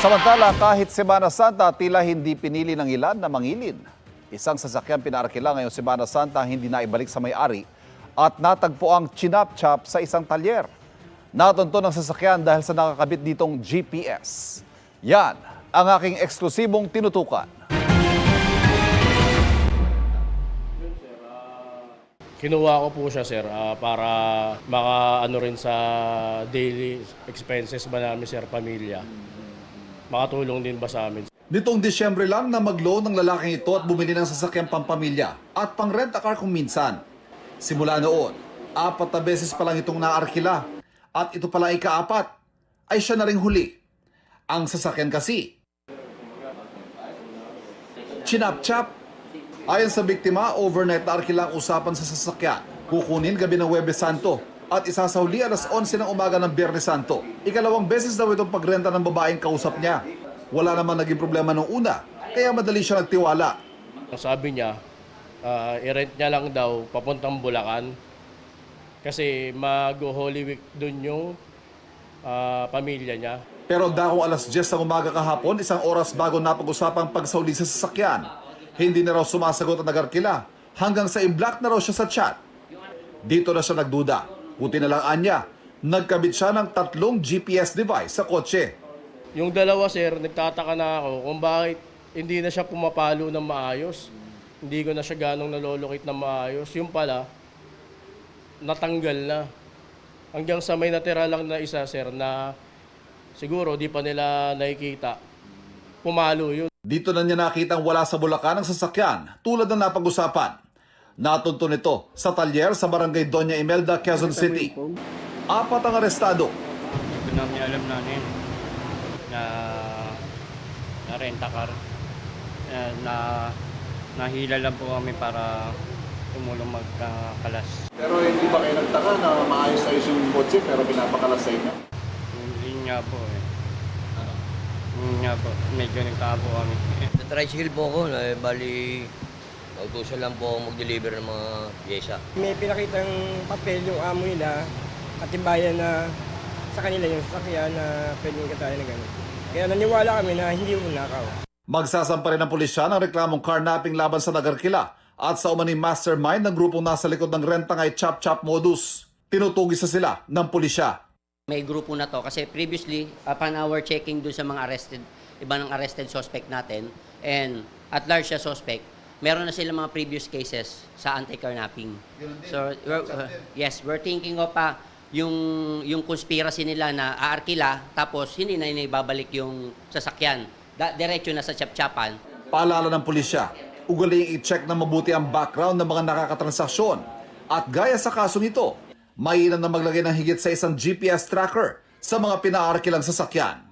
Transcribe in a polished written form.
Samantala, kahit Semana Santa, tila hindi pinili ng ilan na mangilin. Isang sasakyan pinaarkila ngayong Semana Santa hindi na ibalik sa may-ari at natagpo ang chinap-chap sa isang talyer. Natunto ng sasakyan dahil sa nakakabit ditong GPS. Yan ang aking eksklusibong tinutukan. Kinuha ko po siya, sir, para maka-ano rin sa daily expenses ba namin, sir, pamilya. Makatulong din ba sa amin? Nitong Disyembre lang na mag-loan ng lalaking ito at bumili ng sasakyang pampamilya at pang-rent a car kung minsan. Simula noon, 4 na beses pa lang itong naarkila at ito pala ika-4 ay siya na ring huli. Ang sasakyan kasi, chinap-chap. Ayon sa biktima, overnight na arkila ang usapan sa sasakyan. Kukunin gabi ng Huwebes Santo at isasauli alas 11 ng umaga ng Biyernes Santo. Ikalawang beses daw itong pagrenta ng babaeng kausap niya. Wala naman naging problema nung una, kaya madali siya nagtiwala. Sabi niya, i-rent niya lang daw papuntang Bulacan kasi mag-Holy Week dun yung pamilya niya. Pero dakong alas 10 ng umaga kahapon, 1 oras bago napag-usapang pagsauli sa sasakyan. Hindi na raw sumasagot ang nag-arkila hanggang sa i-block na raw siya sa chat. Dito na siya nagduda. Buti na lang anya, nagkabit siya ng 3 GPS device sa kotse. Yung dalawa, sir, nagtataka na ako kung bakit hindi na siya pumapalo ng maayos. Hindi ko na siya ganong nalolokit ng maayos. Yung pala, natanggal na. Hanggang sa may natira lang na isa, sir, na siguro di pa nila nakikita. Pumalo yun. Dito na niya nakitang wala sa Bulacan ang sasakyan tulad ng napag-usapan. Natunto nito sa talyer sa barangay Doña Imelda, Quezon City. 4 ang arestado. Ito namin alam namin na rent-a-car. Nahila lang po kami para tumulong magkakalas. Pero hindi ba kayo nagtaka na maayos-ayos yung kotse pero pinapakalas sa inyo? Yun nga po eh. Yun nga po, medyo nagtaka po kami. Sa tricycle po ako, bali, nautusan lang po ako mag-deliver ng mga pyesa. May pinakitang papel yung amo nila at timbayan na sa kanila yung sasakyan na pwedeng katayan na gano'n. Kaya naniwala kami na hindi mo nakaw. Magsasampa rin ng pulisya ng reklamong carnapping laban sa nag-arkila at sa umaning mastermind ng grupong nasa likod ng rentang ay chop-chop modus. Tinutugis na sila ng pulisya. May grupo na to kasi previously, upon our checking dun sa mga iba ng arrested suspect natin, and at large siya suspect, meron na sila mga previous cases sa anti-carnapping. So, yes, we're thinking of yung conspiracy nila na aarkila, tapos hindi na ibabalik yung sasakyan. Diretso na sa chap-chapan. Paalala ng pulisya, ugaling i-check na mabuti ang background ng mga nakakatransaksyon. At gaya sa kasong ito, mainam na maglagay ng higit sa isang GPS tracker sa mga pinaarkilang sasakyan.